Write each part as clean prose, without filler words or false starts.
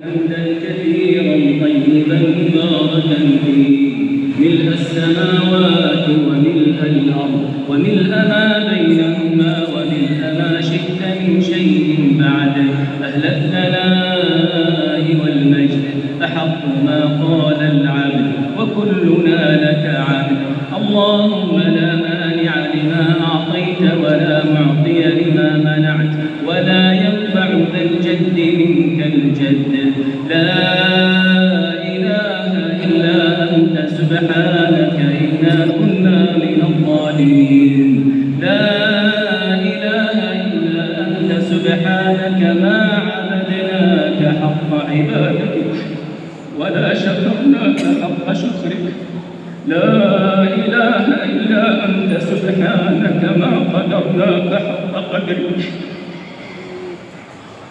حمدا كثيرا طيبا مباركا فيه ملء السماوات وملء الأرض وملء ما بينهما وملء ما شئت من شيء بعده أهل الثناء والمجد أحق ما قال العبد وكلنا لك عبد. اللهم لا مانع لما أعطيت ولا معطي لما منعت ولا ينفع ذا الجد منك الجد. لا إله إلا أنت سبحانك إنا كنا من الظالمين. لا إله إلا أنت سبحانك ما عبدناك حق عبادتك ولا شكرناك حق شكرك. لا إله إلا أنت سبحانك ما قدرناك حق قدرك.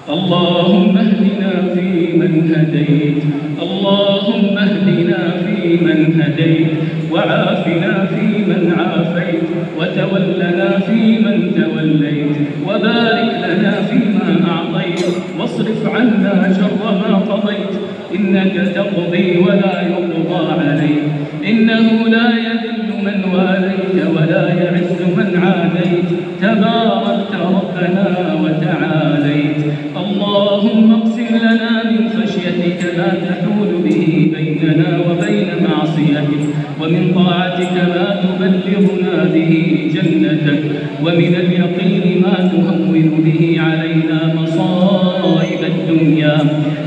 اللهم اهدنا فيمن هديت اللهم اهدنا فيمن هديت وعافنا فيمن عافيت وتولنا فيمن توليت وبارك لنا فيما أعطيت واصرف عنا شر ما قضيت إنك تقضي ولا يقضى عليك إنه لا يذل من واليت ولا يعز من عاديت تباركت ربنا وتعاليت. اللهم اقسم لنا من خشيتك ما تحول به بيننا وبين معصيتك ومن طاعتك ما تبلغنا به جنتك ومن اليقين ما تهون به علينا مصائب الدنيا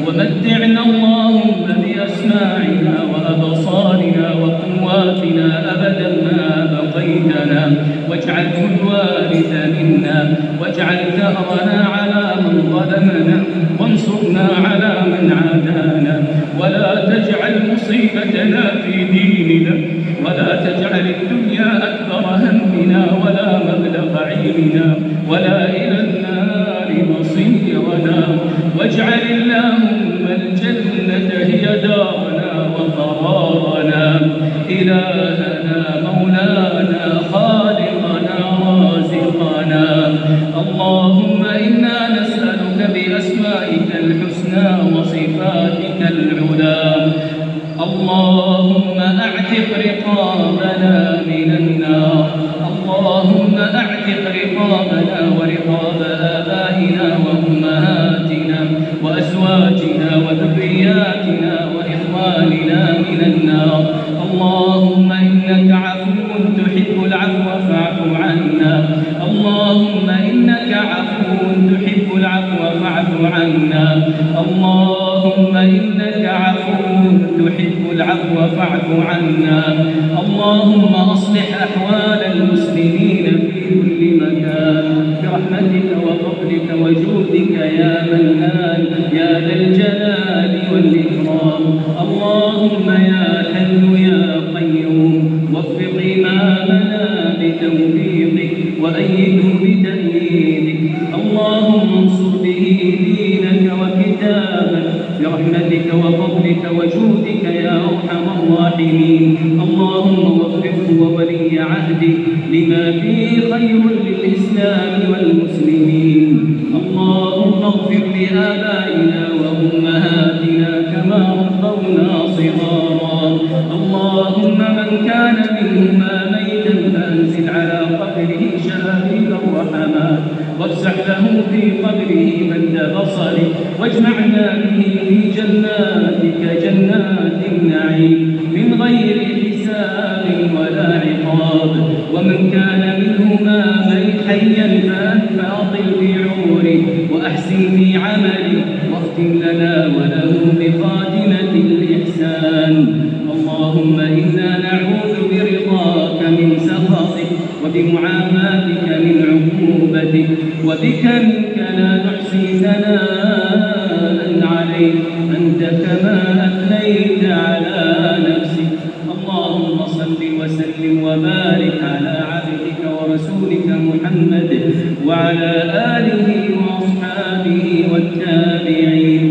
ومتعنا اللهم بأسماعنا وأبصارنا وقواتنا أبدا ما بقيتنا واجعله الوارث منا واجعل ثأرنا على من ظلمنا وانصرنا على من عادانا ولا تجعل مصيبتنا في ديننا ولا تجعل الدنيا أكبر همنا ولا مبلغ علمنا ولا إلى النار مصيرنا واجعل اللهم الجنة هي دارنا وقرارنا إلهنا مولانا خالقنا رازقنا. اللهم إنا نسألك بأسمائك الحسنى وصفاتك العلى اللهم أعتق رقابنا من النار. اللهم أعتق رقابنا ورقاب آبائنا وأمهاتنا وأزواجنا وذرياتنا وإخواننا من النار. اللهم إنك عفو تحب العفو فاعف عنا. اللهم إنك عفو تحب العفو فاعف عنا. اللهم إنك عفو تحب العفو فاعف عنا. اللهم أصلح أحوال المسلمين في كل مكان برحمتك وفضلك وجودك يا منان يا ذا الجلال والإكرام. اللهم يا حي يا قيوم وفق إمامنا بتوفيقك وأيده بتأييدك. اللهم انصر به دينك وكتابك برحمتك وفضلك وجودك يا أرحم الراحمين. اللهم وفقه وولي عهده لما فيه خير للإسلام والمسلمين. اللهم اغفر لآبائنا وأمهاتنا كما ربونا صغارا. اللهم من كان منهما ميتا فأنزل على قبره شهادة الرحمات وافسح له في قبره مد بصره واجمعنا به في جناتك جنات النعيم من غير حساب ولا عقاب. ومن كان منهما حيا فأطل في عمره وأحسن في عمله واختم لنا وله بخاتمة الإحسان. اللهم إنا نعوذ برضاك من سخطك وبمعافاتك من عقوبتك وبك منك لا نحصي ثناء عليك أنت كما أثنيت على نفسك. اللهم صل وسلم وبارك على عبدك ورسولك محمد وعلى آله وأصحابه والتابعين